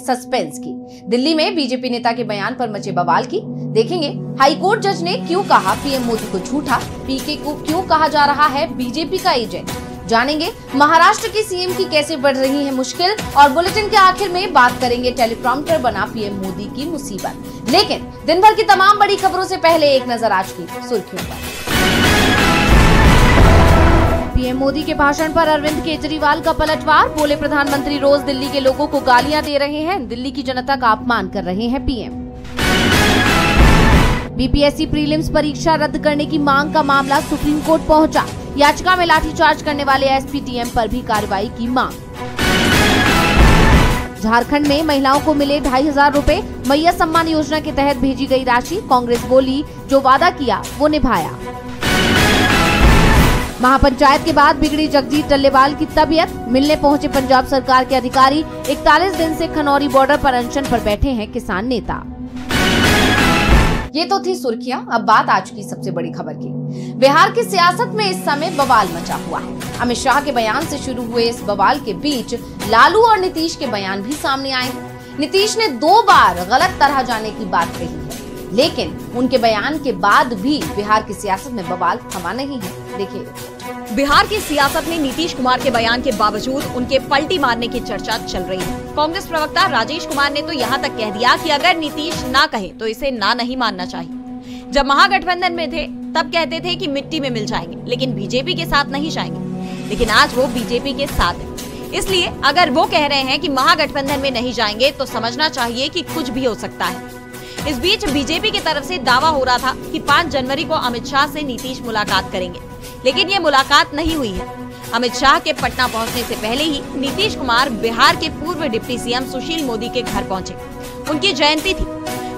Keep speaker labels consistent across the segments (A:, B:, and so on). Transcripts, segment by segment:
A: Suspense की। दिल्ली में BJP नेता के बयान पर मचे बवाल की। देखेंगे हाईकोर्ट जज ने क्यों कहा पीएम मोदी को झूठा, पीके को क्यों कहा जा रहा है बीजेपी का एजेंट। जानेंगे महाराष्ट्र की सीएम की कैसे बढ़ रही है मुश्किल, और बुलेटिन के आखिर में बात करेंगे टेलीप्रॉम्प्टर बना पीएम मोदी की मुसीबत। लेकिन दिन भर की तमाम बड़ी खबरों से पहले एक नजर आज की सुर्खियों पर। पीएम मोदी के भाषण पर अरविंद केजरीवाल का पलटवार। बोले प्रधानमंत्री रोज दिल्ली के लोगों को गालियां दे रहे हैं, दिल्ली की जनता का अपमान कर रहे हैं पीएम। बीपीएससी प्रीलिम्स परीक्षा रद्द करने की मांग का मामला सुप्रीम कोर्ट पहुंचा। याचिका में लाठीचार्ज करने वाले एसपी-डीएम पर भी कार्रवाई की मांग। झारखंड में महिलाओं को मिले 2500 रुपए, मैया सम्मान योजना के तहत भेजी गई राशि। कांग्रेस बोली जो वादा किया वो निभाया। महापंचायत के बाद बिगड़ी जगजीत टल्लेवाल की तबीयत। मिलने पहुंचे पंजाब सरकार के अधिकारी। 41 दिन से खनौरी बॉर्डर पर अनशन पर बैठे हैं किसान नेता। ये तो थी सुर्खियां। अब बात आज की सबसे बड़ी खबर की। बिहार की सियासत में इस समय बवाल मचा हुआ है। अमित शाह के बयान से शुरू हुए इस बवाल के बीच लालू और नीतीश के बयान भी सामने आए। नीतीश ने 2 बार गलत तरह जाने की बात कही है, लेकिन उनके बयान के बाद भी बिहार की सियासत में बवाल थमा नहीं है। देखिए,
B: बिहार की सियासत में नीतीश कुमार के बयान के बावजूद उनके पलटी मारने की चर्चा चल रही है। कांग्रेस प्रवक्ता राजेश कुमार ने तो यहाँ तक कह दिया कि अगर नीतीश ना कहे तो इसे ना नहीं मानना चाहिए। जब महागठबंधन में थे तब कहते थे कि मिट्टी में मिल जाएंगे, लेकिन बीजेपी के साथ नहीं जाएंगे। लेकिन आज वो बीजेपी के साथ है। इसलिए अगर वो कह रहे हैं कि महागठबंधन में नहीं जाएंगे तो समझना चाहिए कि कुछ भी हो सकता है। इस बीच बीजेपी की तरफ से दावा हो रहा था कि 5 जनवरी को अमित शाह से नीतीश मुलाकात करेंगे, लेकिन ये मुलाकात नहीं हुई है। अमित शाह के पटना पहुंचने से पहले ही नीतीश कुमार बिहार के पूर्व डिप्टी सीएम सुशील मोदी के घर पहुंचे। उनकी जयंती थी।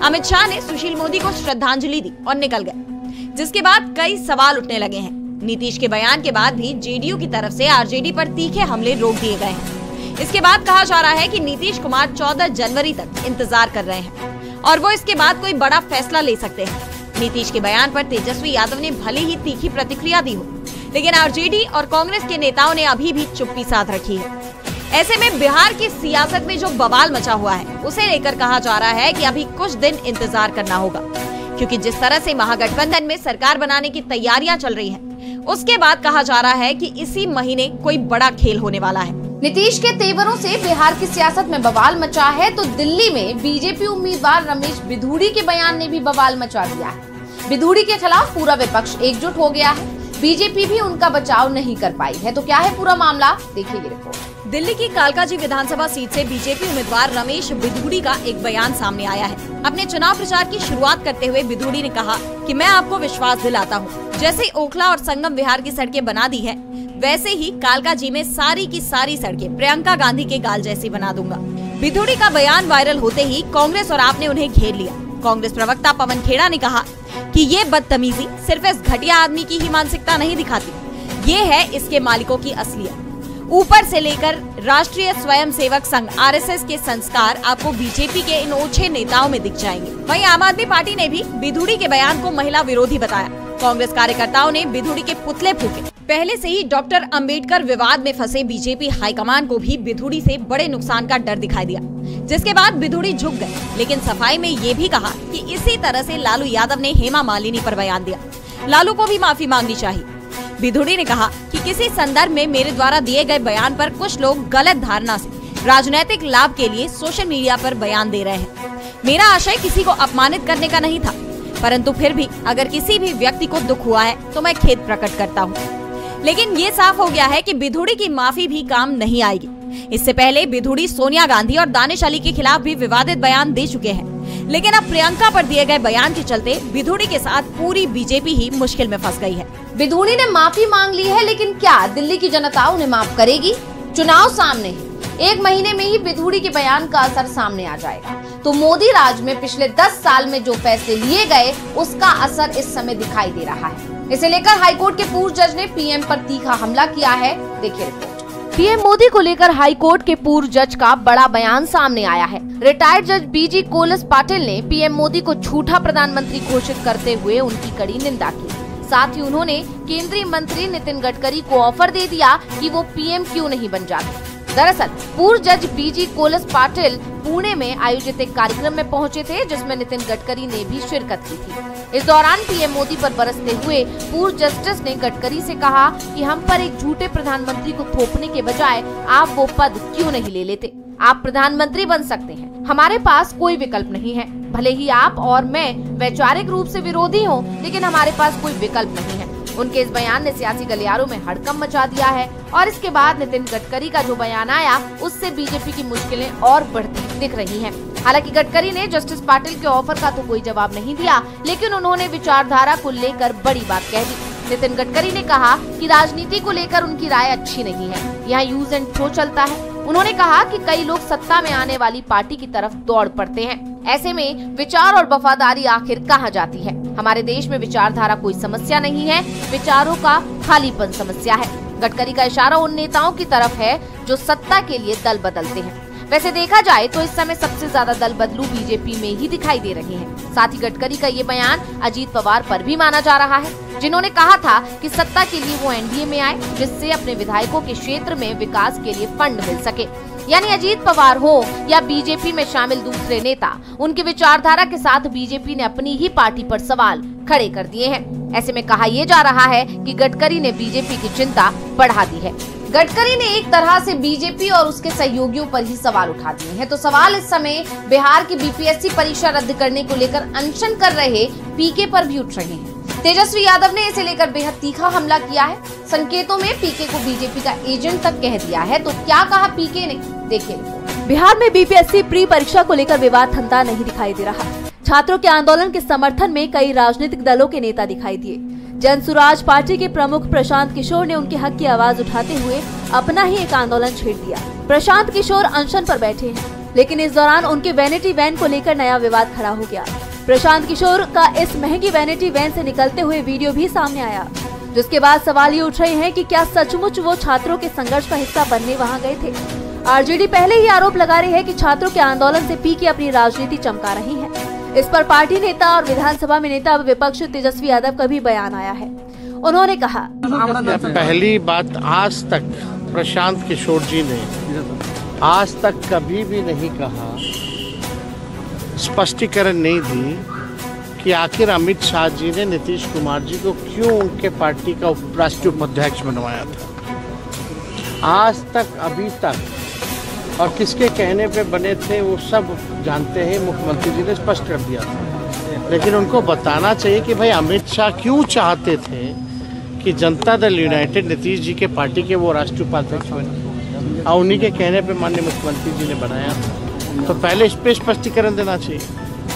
B: अमित शाह ने सुशील मोदी को श्रद्धांजलि दी और निकल गए, जिसके बाद कई सवाल उठने लगे हैं। नीतीश के बयान के बाद भी जेडीयू की तरफ से आरजेडी पर तीखे हमले रोक दिए गए हैं। इसके बाद कहा जा रहा है कि नीतीश कुमार 14 जनवरी तक इंतजार कर रहे हैं और वो इसके बाद कोई बड़ा फैसला ले सकते हैं। नीतीश के बयान पर तेजस्वी यादव ने भले ही तीखी प्रतिक्रिया दी हो, लेकिन आरजेडी और कांग्रेस के नेताओं ने अभी भी चुप्पी साध रखी है। ऐसे में बिहार की सियासत में जो बवाल मचा हुआ है उसे लेकर कहा जा रहा है कि अभी कुछ दिन इंतजार करना होगा, क्योंकि जिस तरह से महागठबंधन में सरकार बनाने की तैयारियां चल रही हैं, उसके बाद कहा जा रहा है कि इसी महीने कोई बड़ा खेल होने वाला है।
A: नीतीश के तेवरों से बिहार की सियासत में बवाल मचा है तो दिल्ली में बीजेपी उम्मीदवार रमेश बिधूड़ी के बयान ने भी बवाल मचा दिया है। बिधूड़ी के खिलाफ पूरा विपक्ष एकजुट हो गया है। बीजेपी भी उनका बचाव नहीं कर पाई है। तो क्या है पूरा मामला, देखिए ये रिपोर्ट।
B: दिल्ली की कालकाजी विधानसभा सीट से बीजेपी उम्मीदवार रमेश बिधूड़ी का एक बयान सामने आया है। अपने चुनाव प्रचार की शुरुआत करते हुए बिधूड़ी ने कहा कि मैं आपको विश्वास दिलाता हूँ, जैसे ओखला और संगम विहार की सड़कें बना दी है, वैसे ही कालकाजी में सारी की सारी सड़कें प्रियंका गांधी के गाल जैसी बना दूंगा। बिधूड़ी का बयान वायरल होते ही कांग्रेस और आप ने उन्हें घेर लिया। कांग्रेस प्रवक्ता पवन खेड़ा ने कहा कि ये बदतमीजी सिर्फ इस घटिया आदमी की ही मानसिकता नहीं दिखाती, ये है इसके मालिकों की असलियत। ऊपर से लेकर राष्ट्रीय स्वयंसेवक संघ आरएसएस के संस्कार आपको बीजेपी के इन ओछे नेताओं में दिख जाएंगे। वहीं आम आदमी पार्टी ने भी बिधूड़ी के बयान को महिला विरोधी बताया। कांग्रेस कार्यकर्ताओं ने बिधूड़ी के पुतले फूके। पहले से ही डॉक्टर अंबेडकर विवाद में फंसे बीजेपी हाईकमान को भी बिधूड़ी से बड़े नुकसान का डर दिखाई दिया, जिसके बाद बिधूड़ी झुक गए। लेकिन सफाई में ये भी कहा कि इसी तरह से लालू यादव ने हेमा मालिनी पर बयान दिया, लालू को भी माफी मांगनी चाहिए। बिधूड़ी ने कहा कि किसी संदर्भ में मेरे द्वारा दिए गए बयान पर कुछ लोग गलत धारणा से राजनीतिक लाभ के लिए सोशल मीडिया पर बयान दे रहे हैं। मेरा आशय किसी को अपमानित करने का नहीं था, परंतु फिर भी अगर किसी भी व्यक्ति को दुख हुआ है तो मैं खेद प्रकट करता हूँ। लेकिन ये साफ हो गया है कि बिधूड़ी की माफी भी काम नहीं आएगी। इससे पहले बिधूड़ी सोनिया गांधी और दानिश अली के खिलाफ भी विवादित बयान दे चुके हैं, लेकिन अब प्रियंका पर दिए गए बयान के चलते बिधूड़ी के साथ पूरी बीजेपी ही मुश्किल में फंस गई है।
A: बिधूड़ी ने माफी मांग ली है, लेकिन क्या दिल्ली की जनता उन्हें माफ करेगी? चुनाव सामने है। 1 महीने में ही बिधूड़ी के बयान का असर सामने आ जाएगा। तो मोदी राज में पिछले 10 साल में जो फैसले लिए गए उसका असर इस समय दिखाई दे रहा है। इसे लेकर हाईकोर्ट के पूर्व जज ने पीएम पर तीखा हमला किया है। देखिए रिपोर्ट। पीएम मोदी को लेकर हाईकोर्ट के पूर्व जज का बड़ा बयान सामने आया है। रिटायर्ड जज बीजी कोलस पाटिल ने पीएम मोदी को झूठा प्रधानमंत्री घोषित करते हुए उनकी कड़ी निंदा की। साथ ही उन्होंने केंद्रीय मंत्री नितिन गडकरी को ऑफर दे दिया कि वो पीएम क्यों नहीं बन जाते। दरअसल पूर्व जज बीजी कोलस पाटिल पुणे में आयोजित एक कार्यक्रम में पहुंचे थे, जिसमें नितिन गडकरी ने भी शिरकत की थी। इस दौरान पीएम मोदी पर बरसते हुए पूर्व जस्टिस ने गडकरी से कहा कि हम पर एक झूठे प्रधानमंत्री को थोपने के बजाय आप वो पद क्यों नहीं ले लेते। आप प्रधानमंत्री बन सकते हैं, हमारे पास कोई विकल्प नहीं है। भले ही आप और मैं वैचारिक रूप से विरोधी हों, लेकिन हमारे पास कोई विकल्प नहीं है। उनके इस बयान ने सियासी गलियारों में हड़कंप मचा दिया है और इसके बाद नितिन गडकरी का जो बयान आया उससे बीजेपी की मुश्किलें और बढ़ती दिख रही हैं। हालांकि गडकरी ने जस्टिस पाटिल के ऑफर का तो कोई जवाब नहीं दिया, लेकिन उन्होंने विचारधारा को लेकर बड़ी बात कह दी। नितिन गडकरी ने कहा कि राजनीति को लेकर उनकी राय अच्छी नहीं है, यहाँ यूज एंड थ्रो चलता है। उन्होंने कहा कि कई लोग सत्ता में आने वाली पार्टी की तरफ दौड़ पड़ते हैं, ऐसे में विचार और वफादारी आखिर कहाँ जाती है। हमारे देश में विचारधारा कोई समस्या नहीं है, विचारों का खालीपन समस्या है। गडकरी का इशारा उन नेताओं की तरफ है जो सत्ता के लिए दल बदलते हैं। वैसे देखा जाए तो इस समय सबसे ज्यादा दल बदलू बीजेपी में ही दिखाई दे रहे हैं। साथ ही गडकरी का ये बयान अजीत पवार पर भी माना जा रहा है, जिन्होंने कहा था कि सत्ता के लिए वो एनडीए में आए, जिससे अपने विधायकों के क्षेत्र में विकास के लिए फंड मिल सके। यानी अजीत पवार हो या बीजेपी में शामिल दूसरे नेता, उनकी विचारधारा के साथ बीजेपी ने अपनी ही पार्टी पर सवाल खड़े कर दिए हैं। ऐसे में कहा यह जा रहा है कि गडकरी ने बीजेपी की चिंता बढ़ा दी है। गडकरी ने एक तरह से बीजेपी और उसके सहयोगियों पर ही सवाल उठा दिए हैं। तो सवाल इस समय बिहार की बीपीएससी परीक्षा रद्द करने को लेकर अनशन कर रहे पीके पर भी उठ रहे हैं। तेजस्वी यादव ने इसे लेकर बेहद तीखा हमला किया है। संकेतों में पीके को बीजेपी का एजेंट तक कह दिया है। तो क्या कहा पीके ने, देखिए।
C: बिहार में बीपीएससी प्री परीक्षा को लेकर विवाद थमता नहीं दिखाई दे रहा। छात्रों के आंदोलन के समर्थन में कई राजनीतिक दलों के नेता दिखाई दिए। जन सुराज पार्टी के प्रमुख प्रशांत किशोर ने उनके हक की आवाज उठाते हुए अपना ही एक आंदोलन छेड़ दिया। प्रशांत किशोर अनशन पर बैठे हैं, लेकिन इस दौरान उनके वैनिटी वैन को लेकर नया विवाद खड़ा हो गया। प्रशांत किशोर का इस महंगी वैनिटी वैन से निकलते हुए वीडियो भी सामने आया, जिसके बाद सवाल ये उठ रहे हैं कि क्या सचमुच वो छात्रों के संघर्ष का हिस्सा बनने वहां गए थे। आरजेडी पहले ही आरोप लगा रही है कि छात्रों के आंदोलन से पीके अपनी राजनीति चमका रही है। इस पर पार्टी नेता और विधानसभा में नेता विपक्ष तेजस्वी यादव का भी बयान आया है। उन्होंने कहा,
D: पहली बात, आज तक प्रशांत किशोर जी ने आज तक कभी भी नहीं कहा, स्पष्टीकरण नहीं दी कि आखिर अमित शाह जी ने नीतीश कुमार जी को क्यों उनके पार्टी का राष्ट्रीय उपाध्यक्ष बनवाया था। आज तक, अभी तक, और किसके कहने पे बने थे वो सब जानते हैं। मुख्यमंत्री जी ने स्पष्ट कर दिया था, लेकिन उनको बताना चाहिए कि भाई अमित शाह क्यों चाहते थे कि जनता दल यूनाइटेड नीतीश जी के पार्टी के वो राष्ट्रीय उपाध्यक्ष बने, और उन्हीं के कहने पे माननीय मुख्यमंत्री जी ने बनाया। तो पहले इस पे स्पष्टीकरण देना चाहिए।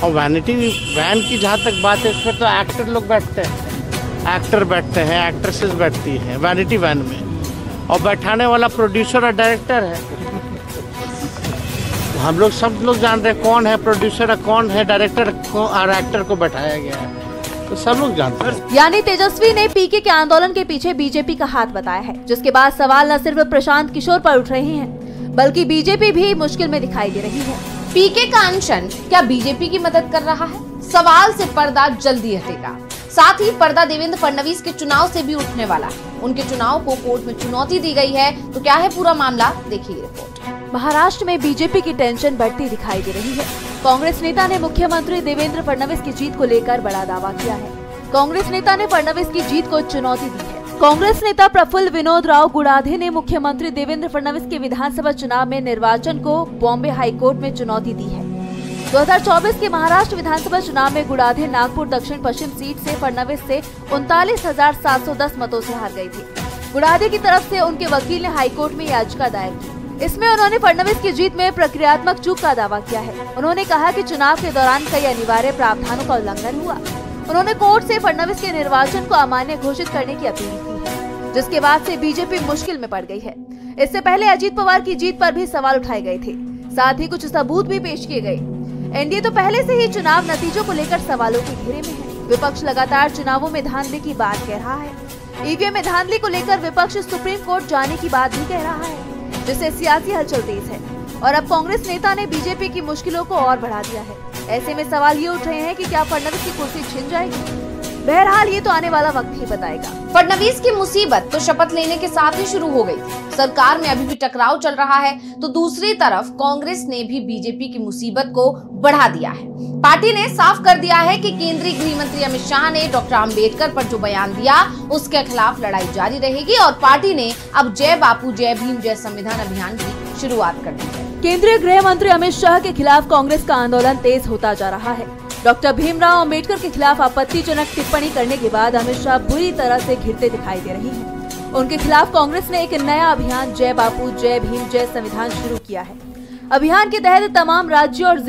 D: और वैनिटी वैन की जहाँ तक बात है, उसमें तो एक्टर लोग बैठते हैं, एक्टर बैठते हैं, एक्ट्रेसेस बैठती हैं वैनिटी वैन में, और बैठाने वाला प्रोड्यूसर और डायरेक्टर है। हम लोग सब लोग जान रहे हैं कौन है प्रोड्यूसर, कौन है डायरेक्टर और एक्टर को बैठाया गया है, तो सब लोग जानते हैं।
C: यानी तेजस्वी ने पीके के आंदोलन के पीछे बीजेपी का हाथ बताया है, जिसके बाद सवाल न सिर्फ प्रशांत किशोर पर उठ रहे हैं, बल्कि बीजेपी भी मुश्किल में दिखाई दे रही है।
A: पीके का अनशन क्या बीजेपी की मदद कर रहा है? सवाल से पर्दा जल्दी हटेगा। साथ ही पर्दा देवेंद्र फडणवीस के चुनाव से भी उठने वाला है। उनके चुनाव को कोर्ट में चुनौती दी गई है। तो क्या है पूरा मामला, देखिए रिपोर्ट।
C: महाराष्ट्र में बीजेपी की टेंशन बढ़ती दिखाई दे रही है। कांग्रेस नेता ने मुख्यमंत्री देवेंद्र फडणवीस की जीत को लेकर बड़ा दावा किया है। कांग्रेस नेता ने फडणवीस की जीत को चुनौती दी है। कांग्रेस नेता प्रफुल्ल विनोद राव गुड़ाधे ने मुख्यमंत्री देवेंद्र फडणवीस के विधानसभा चुनाव में निर्वाचन को बॉम्बे हाईकोर्ट में चुनौती दी है। 2024 के महाराष्ट्र विधानसभा चुनाव में गुड़ाधे नागपुर दक्षिण पश्चिम सीट से फडणवीस से 39,710 मतों से हार गए थे। गुड़ाधे की तरफ से उनके वकील ने हाईकोर्ट में याचिका दायर की। इसमें उन्होंने फडणवीस की जीत में प्रक्रियात्मक चूक का दावा किया है। उन्होंने कहा कि चुनाव के दौरान कई अनिवार्य प्रावधानों का उल्लंघन हुआ। उन्होंने कोर्ट से फडणवीस के निर्वाचन को अमान्य घोषित करने की अपील की है, जिसके बाद से बीजेपी मुश्किल में पड़ गई है। इससे पहले अजीत पवार की जीत पर भी सवाल उठाए गए थे, साथ ही कुछ सबूत भी पेश किए गए। एनडीए तो पहले से ही चुनाव नतीजों को लेकर सवालों के घेरे में है। विपक्ष लगातार चुनावों में धांधली की बात कह रहा है। ईवीएम में धांधली को लेकर विपक्ष सुप्रीम कोर्ट जाने की बात भी कह रहा है, जिससे सियासी हलचल तेज है। और अब कांग्रेस नेता ने बीजेपी की मुश्किलों को और बढ़ा दिया है। ऐसे में सवाल ये उठ रहे हैं कि क्या फडणवीस की कुर्सी छिन जाएगी। बहरहाल ये तो आने वाला वक्त ही बताएगा।
A: फडणवीस की मुसीबत तो शपथ लेने के साथ ही शुरू हो गई थी। सरकार में अभी भी टकराव चल रहा है, तो दूसरी तरफ कांग्रेस ने भी बीजेपी की मुसीबत को बढ़ा दिया है। पार्टी ने साफ कर दिया है कि केंद्रीय गृह मंत्री अमित शाह ने डॉक्टर आम्बेडकर पर जो बयान दिया उसके खिलाफ लड़ाई जारी रहेगी और पार्टी ने अब जय बापू जय भीम जय संविधान अभियान की शुरुआत कर दी है।
C: केंद्रीय गृह मंत्री अमित शाह के खिलाफ कांग्रेस का आंदोलन तेज होता जा रहा है। डॉक्टर भीमराव अंबेडकर के खिलाफ आपत्तिजनक टिप्पणी करने के बाद अमित शाह बुरी तरह से घिरते दिखाई दे रही हैं। उनके खिलाफ कांग्रेस ने एक नया अभियान जय बापू जय भीम जय संविधान शुरू किया है। अभियान के तहत तमाम राज्यों और